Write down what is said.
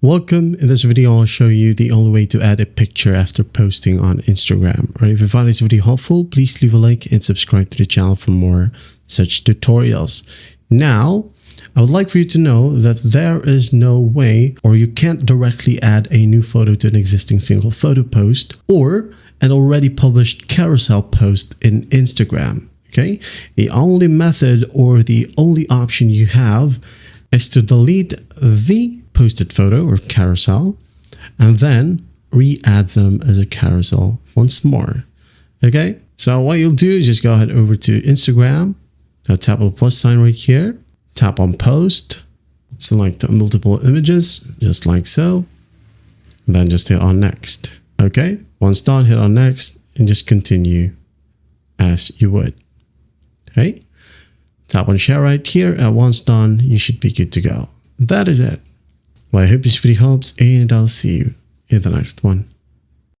Welcome. In this video, I'll show you the only way to add a picture after posting on Instagram. Alright, if you find this video helpful, please leave a like and subscribe to the channel for more such tutorials. Now, I would like for you to know that there is no way, or you can't directly add a new photo to an existing single photo post or an already published carousel post in Instagram. Okay, the only method or the only option you have is to delete the posted photo or carousel and then re-add them as a carousel once more. Okay, so what you'll do is just go ahead over to Instagram. Now tap on the plus sign right here, tap on post, select multiple images just like so, and then just hit on next. Okay, once done, hit on next and just continue as you would. Okay, tap on share right here, and once done, you should be good to go. That is it. Well, I hope this video helps, and I'll see you in the next one.